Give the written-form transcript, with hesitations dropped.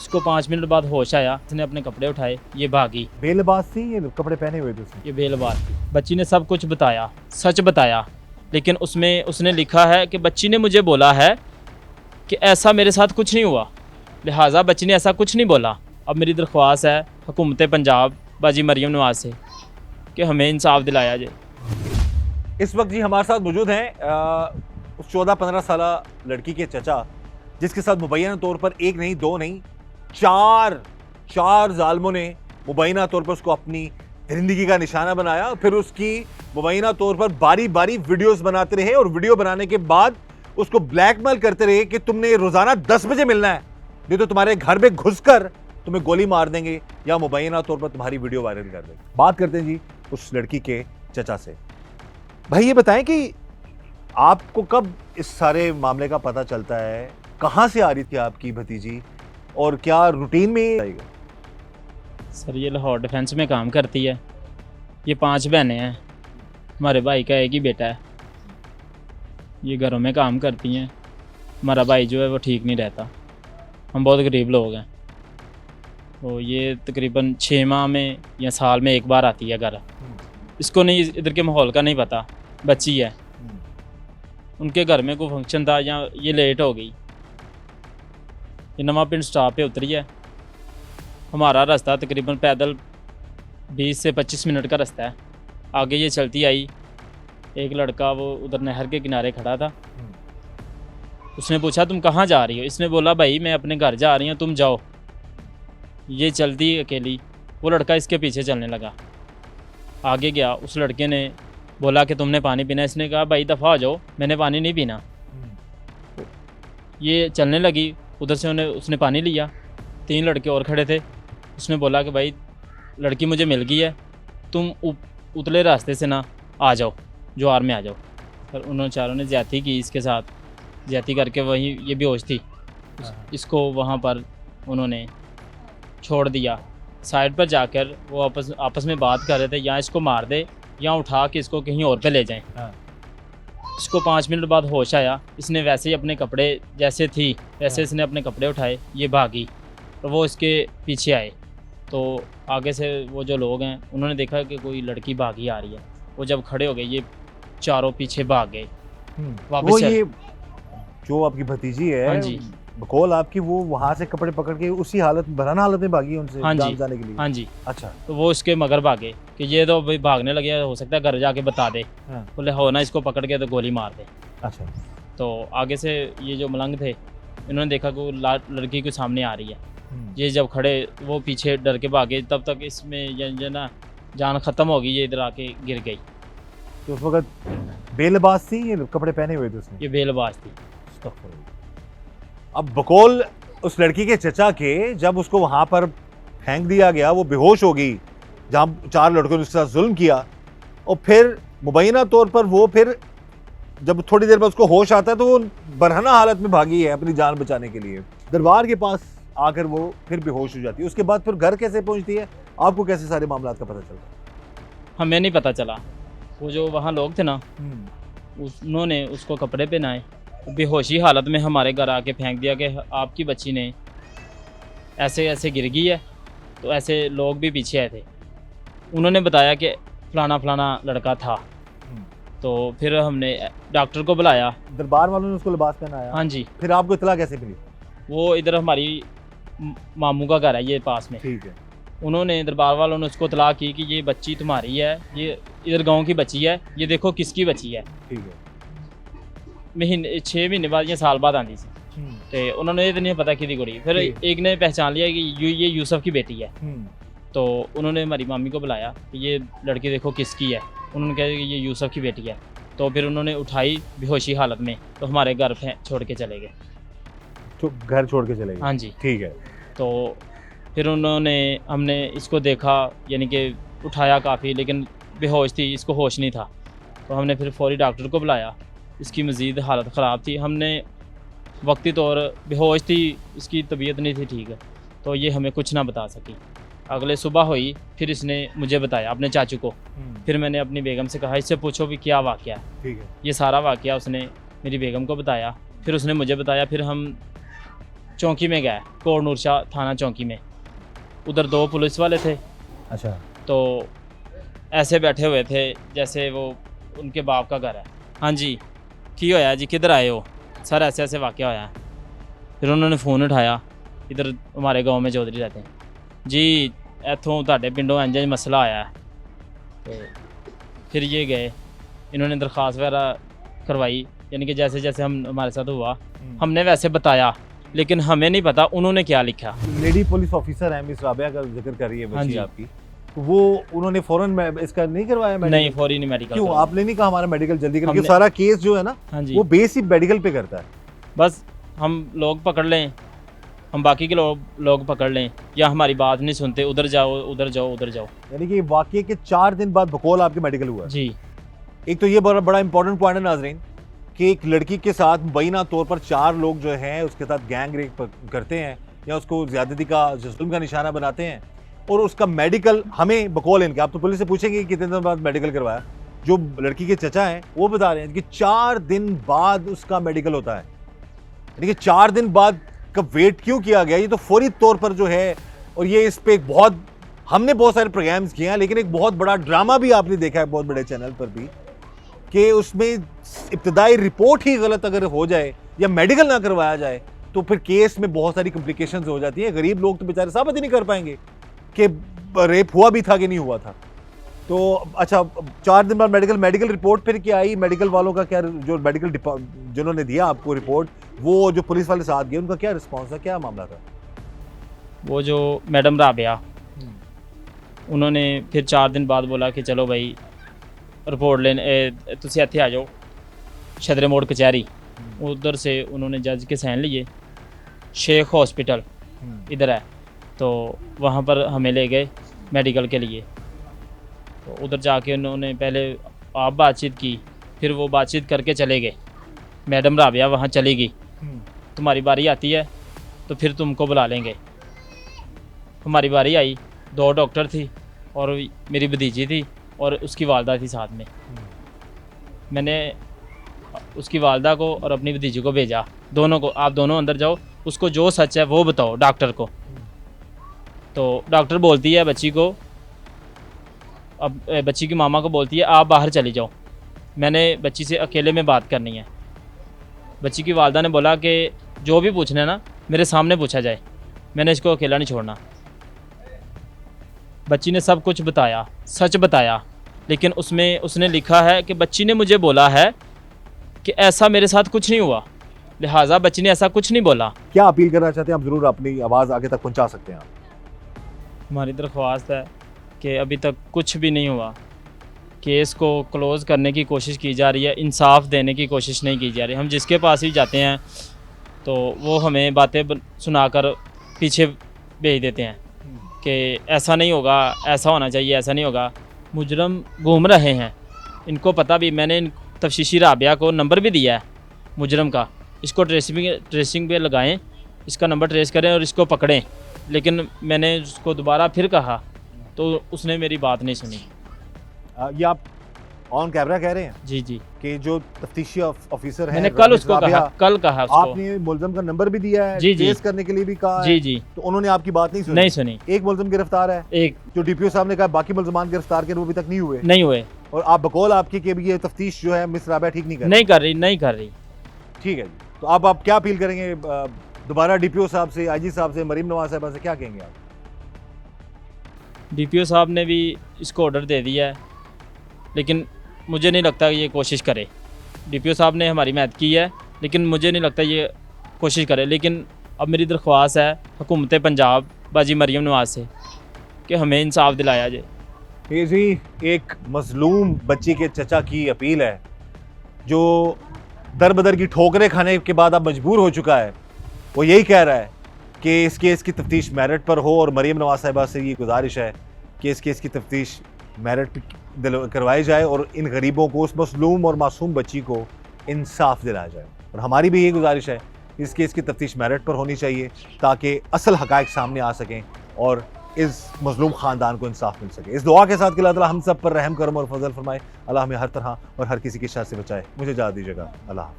इसको 5 मिनट बाद होश आया, इसने अपने कपड़े उठाए, ये भागी। बेलबाज थी, ये कपड़े पहने हुए थे उसने। ये बेलबाज थी। बच्ची ने सब कुछ बताया, सच बताया, लेकिन उसमें उसने लिखा है कि बच्ची ने मुझे बोला है कि ऐसा मेरे साथ कुछ नहीं हुआ, लिहाजा बच्ची ने ऐसा कुछ नहीं बोला। अब मेरी दरख्वास्त है हुकूमत पंजाब बाजी मरियम नवाज से कि हमें इंसाफ दिलाया जाए। इस वक्त जी हमारे साथ मौजूद हैं उस 14-15 साल लड़की के चचा, जिसके साथ मुबैना तौर पर एक नहीं दो नहीं चार जालमों ने मुबैना तौर पर उसको अपनी जिंदगी का निशाना बनाया। फिर उसकी मुबैना तौर पर बारी बारी वीडियोस बनाते रहे और वीडियो बनाने के बाद उसको ब्लैकमेल करते रहे कि तुमने रोजाना 10 बजे मिलना है, नहीं तो तुम्हारे घर में घुसकर तुम्हें गोली मार देंगे या मुबैना तौर पर तुम्हारी वीडियो वायरल कर देंगे। बात करते हैं जी उस लड़की के चचा से। भाई ये बताएं कि आपको कब इस सारे मामले का पता चलता है, कहां से आ रही थी आपकी भतीजी और क्या रूटीन में आएगा? सर ये लाहौर डिफेंस में काम करती है, ये 5 बहनें हैं, हमारे भाई का एक ही बेटा है, ये घरों में काम करती हैं। हमारा भाई जो है वो ठीक नहीं रहता, हम बहुत गरीब लोग हैं, तो ये तकरीबन 6 माह में या साल में एक बार आती है घर। इसको नहीं, इधर के माहौल का नहीं पता, बच्ची है, उनके घर में कोई फंक्शन था या ये लेट हो गई, ये नवा पिंड स्टॉप पे उतरी है। हमारा रास्ता तकरीबन पैदल 20 से 25 मिनट का रास्ता है। आगे ये चलती आई, एक लड़का वो उधर नहर के किनारे खड़ा था, उसने पूछा तुम कहाँ जा रही हो? इसने बोला भाई मैं अपने घर जा रही हूँ, तुम जाओ। ये चलती अकेली, वो लड़का इसके पीछे चलने लगा, आगे गया। उस लड़के ने बोला कि तुमने पानी पीना है? इसने कहा भाई दफ़ा हो जाओ, मैंने पानी नहीं पीना। ये चलने लगी, उधर से उसने पानी लिया। 3 लड़के और खड़े थे, उसने बोला कि भाई लड़की मुझे मिल गई है, तुम उतले रास्ते से ना आ जाओ, ज्वार में आ जाओ। पर उन्होंने चारों ने ज्यादती की इसके साथ, ज्यादती करके वहीं ये बेहोश थी, इसको वहाँ पर उन्होंने छोड़ दिया। साइड पर जाकर वो आपस में बात कर रहे थे, या इसको मार दे या उठा के इसको कहीं और पे ले जाएं। इसको 5 मिनट बाद होश आया, इसने वैसे ही अपने कपड़े जैसे थी वैसे इसने अपने कपड़े उठाए, ये भागी, तो वो इसके पीछे आए। तो आगे से वो जो लोग हैं उन्होंने देखा कि कोई लड़की भागी आ रही है, वो जब खड़े हो गए ये चारों पीछे भाग गए वापस। वो ये जो आपकी भतीजी है, हाँ जी, बकौल आपकी, वो वहां से कपड़े पकड़ के उसी हालत बराना हालत में भागी उनसे हाँ जी, जाने के लिए? हाँ जी। अच्छा, तो वो उसके मगर भागे कि ये तो भाई भागने लगे, हो सकता है घर जाके बता दे। हाँ। बोले हो ना, इसको पकड़ के तो गोली मार दे। अच्छा, तो आगे से ये जो मलंग थे इन्होंने देखा कि वो लड़की के सामने आ रही है। ये जब खड़े, वो पीछे डर के भागे, तब तक इसमें ये ना जान ख़त्म हो गई, ये इधर आके गिर गई। तो उस वक्त बेलबाज थी, ये कपड़े पहने हुए थे उसने? ये बेलबाज थी। अब बकौल उस लड़की के चचा के, जब उसको वहां पर फेंक दिया गया, वो बेहोश हो गई जहां 4 लड़कों ने उसके साथ जुल्म किया, और फिर मुबैना तौर पर वो फिर जब थोड़ी देर बाद उसको होश आता है तो वो बरहना हालत में भागी है अपनी जान बचाने के लिए। दरबार के पास आकर वो फिर बेहोश हो जाती है। उसके बाद फिर घर कैसे पहुंचती है, आपको कैसे सारे मामला का पता चलता है? हमें नहीं पता चला, वो जो वहाँ लोग थे ना उन्होंने उसको कपड़े पहनाए, बेहोशी हालत में हमारे घर आके फेंक दिया कि आपकी बच्ची ने ऐसे ऐसे गिर गई है। तो ऐसे लोग भी पीछे आए थे, उन्होंने बताया कि फलाना फलाना लड़का था। तो फिर हमने डॉक्टर को बुलाया। दरबार वालों ने उसको लिबास पहनाया? हाँ जी। फिर आपको इतला कैसे मिली? वो इधर हमारी मामू का घर है ये पास में, ठीक है। उन्होंने दरबार वालों ने उसको इतला की कि ये बच्ची तुम्हारी है, ये इधर गांव की बच्ची है, ये देखो किसकी बच्ची है। ठीक है। 6 महीने बाद या साल बाद आती सी, तो उन्होंने ये तो नहीं पता कि कुड़ी। फिर एक ने पहचान लिया कि ये यूसुफ की बेटी है। तो उन्होंने हमारी मामी को बुलाया कि ये लड़की देखो किसकी है। उन्होंने कहा कि ये यूसुफ की बेटी है। तो फिर उन्होंने उठाई बेहोशी हालत में, तो हमारे घर छोड़ के चले गए। तो घर छोड़ के चले गए? हाँ जी। ठीक है। तो फिर हमने इसको देखा, यानी कि उठाया काफ़ी, लेकिन बेहोश थी, इसको होश नहीं था। तो हमने फिर फौरी डॉक्टर को बुलाया, इसकी मज़ीद हालत ख़राब थी। हमने वक्ती तौर बेहोश थी, इसकी तबीयत नहीं थी ठीक है, तो ये हमें कुछ ना बता सकी। अगले सुबह हुई, फिर इसने मुझे बताया अपने चाचू को। फिर मैंने अपनी बेगम से कहा इससे पूछो भी क्या वाक़या है। ठीक है। ये सारा वाक़या उसने मेरी बेगम को बताया, फिर उसने मुझे बताया। फिर हम चौकी में गया, कोट नूर शाह थाना चौकी में। उधर 2 पुलिस वाले थे, अच्छा, तो ऐसे बैठे हुए थे जैसे वो उनके बाप का घर है। हाँ जी, की होया जी, किधर आए हो सर, ऐसे ऐसे वाक़या होया है। फिर उन्होंने फ़ोन उठाया, इधर हमारे गांव में चौधरी रहते हैं जी, इत्थों तुहाडे पिंडों इंज मसला आया है। तो फिर ये गए, इन्होंने दरख्वास्त वगैरह करवाई, यानी कि जैसे जैसे हमारे साथ हुआ हमने वैसे बताया, लेकिन हमें नहीं पता उन्होंने क्या लिखा। लेडी पुलिस ऑफिसर है मिस राबिया का जिक्र कर रही है हाँ बच्ची जी। आपकी, तो वो उन्होंने फौरन में इसका नहीं करवाया मेडिकल? नहीं, फौरी नहीं मेडिकल। क्यों आपने नहीं कहा हमारा मेडिकल जल्दी करके? हमने- सारा केस जो है ना हाँ जी, वो बेस ही मेडिकल पे करता है। बस हम लोग पकड़ लें, हम बाकी के लोग पकड़ लें, या हमारी बात नहीं सुनते, उधर जाओ उधर जाओ उधर जाओ। यानी कि वाकये के 4 दिन बाद बकौल आपके मेडिकल हुआ है। जी, एक तो ये बड़ा बड़ा इंपॉर्टेंट पॉइंट है नाजरीन कि एक लड़की के साथ मुबैना तौर पर 4 लोग जो हैं उसके साथ गैंग रेप करते हैं या उसको ज्यादती का जुल्म का निशाना बनाते हैं, और उसका मेडिकल हमें बकौल इनके, आप तो पुलिस से पूछेंगे कि कितने दिन बाद मेडिकल करवाया, जो लड़की के चचा हैं वो बता रहे हैं कि 4 दिन बाद उसका मेडिकल होता है। यानी कि 4 दिन बाद का वेट क्यों किया गया? ये तो फौरी तौर पर जो है, और ये इस पे एक बहुत, हमने बहुत सारे प्रोग्राम्स किए हैं, लेकिन एक बहुत बड़ा ड्रामा भी आपने देखा है बहुत बड़े चैनल पर भी, कि उसमें इब्तदाई रिपोर्ट ही गलत अगर हो जाए या मेडिकल ना करवाया जाए तो फिर केस में बहुत सारी कॉम्प्लिकेशंस हो जाती हैं। गरीब लोग तो बेचारे साबित ही नहीं कर पाएंगे कि रेप हुआ भी था कि नहीं हुआ था। तो अच्छा, 4 दिन बाद मेडिकल रिपोर्ट फिर क्या आई? मेडिकल वालों का क्या, जो मेडिकल जिन्होंने दिया आपको रिपोर्ट, वो जो पुलिस वाले साथ गए उनका क्या रिस्पॉन्स था, क्या मामला था? वो जो मैडम राबिया, उन्होंने फिर 4 दिन बाद बोला कि चलो भाई रिपोर्ट लेने तुसी इत्थे आ जाओ, शदरे मोड़ कचहरी। उधर से उन्होंने जज के साइन लिए, शेख हॉस्पिटल इधर है, तो वहाँ पर हमें ले गए मेडिकल के लिए। तो उधर जाके उन्होंने पहले आप बातचीत की, फिर वो बातचीत करके चले गए। मैडम राबिया वहाँ चली गई, तुम्हारी बारी आती है तो फिर तुमको बुला लेंगे। हमारी बारी आई, 2 डॉक्टर थी और मेरी भतीजी थी और उसकी वालदा थी साथ में। मैंने उसकी वालदा को और अपनी भतीजी को भेजा, दोनों को, आप दोनों अंदर जाओ, उसको जो सच है वो बताओ डॉक्टर को। तो डॉक्टर बोलती है बच्ची को, अब बच्ची की मामा को बोलती है आप बाहर चली जाओ, मैंने बच्ची से अकेले में बात करनी है। बच्ची की वालदा ने बोला कि जो भी पूछना है ना मेरे सामने पूछा जाए, मैंने इसको अकेला नहीं छोड़ना। बच्ची ने सब कुछ बताया, सच बताया, लेकिन उसमें उसने लिखा है कि बच्ची ने मुझे बोला है कि ऐसा मेरे साथ कुछ नहीं हुआ, लिहाजा बच्ची ने ऐसा कुछ नहीं बोला। क्या अपील करना चाहते हैं आप? जरूर अपनी आवाज़ आगे तक पहुंचा सकते हैं आप। हमारी दरख्वास्त है कि अभी तक कुछ भी नहीं हुआ, केस को क्लोज़ करने की कोशिश की जा रही है, इंसाफ देने की कोशिश नहीं की जा रही। हम जिसके पास ही जाते हैं तो वो हमें बातें सुनाकर पीछे भेज देते हैं कि ऐसा नहीं होगा, ऐसा होना चाहिए, ऐसा नहीं होगा। मुजरम घूम रहे हैं, इनको पता भी, मैंने तफ्तीशी राबिया को नंबर भी दिया है मुजरम का, इसको ट्रेसिंग पे लगाएं, इसका नंबर ट्रेस करें और इसको पकड़ें। लेकिन मैंने उसको दोबारा फिर कहा तो उसने मेरी बात नहीं सुनी। ये आप ऑन कैमरा कह रहे हैं जी जी, कि जो तफ्तीशी ऑफिसर है, मैंने कल उसको कहा, कल कहा उसको। आपने मुलजम का नंबर भी दिया है, जी, जी। केस करने के लिए भी कहा जी है, जी, तो उन्होंने आपकी बात नहीं सुनी? नहीं सुनी। एक मुलजम गिरफ्तार है, एक जो डीपीओ साहब ने कहा बाकी मुलजमान गिरफ्तार के वो अभी तक नहीं हुए, नहीं हुए, और आप बकौल आपकी कि ये तफ्तीश जो है मिस राबिया ठीक नहीं कर नहीं कर रही, नहीं कर रही। ठीक है जी, तो आप क्या अपील करेंगे दोबारा डीपीओ साहब से, आईजी साहब से, मरीम नवाज साहब से क्या कहेंगे आप? डीपीओ साहब ने भी इसको ऑर्डर दे दिया है, लेकिन मुझे नहीं लगता ये कोशिश करे। डीपीओ साहब ने हमारी मदद की है, लेकिन मुझे नहीं लगता ये कोशिश करे। लेकिन अब मेरी दरख्वास्त है हुकूमत पंजाब बाजी मरीम नवाज से कि हमें इंसाफ दिलाया जाए। ये जी एक मजलूम बच्ची के चचा की अपील है, जो दर बदर की ठोकरें खाने के बाद अब मजबूर हो चुका है। वो यही कह रहा है कि इस केस की तफ्तीश मेरिट पर हो, और मरीम नवाज साहिबा से ये गुजारिश है कि इस केस की तफ्तीश मेरिट करवाई जाए और इन गरीबों को, उस मसलूम और मासूम बच्ची को इंसाफ दिलाया जाए। और हमारी भी यही गुजारिश है, इस केस की तफ्तीश मेरिट पर होनी चाहिए ताकि असल हक़ाइक़ सामने आ सकें और इस मजलूम ख़ानदान को इंसाफ मिल सके। इस दुआ के साथ कि अल्लाह ताला हम सब पर रहम करम और फजल फरमाए, अल्लाह हमें हर तरह और हर किसी की शर से बचाए। मुझे इजाज़त दीजिएगा, अल्लाह।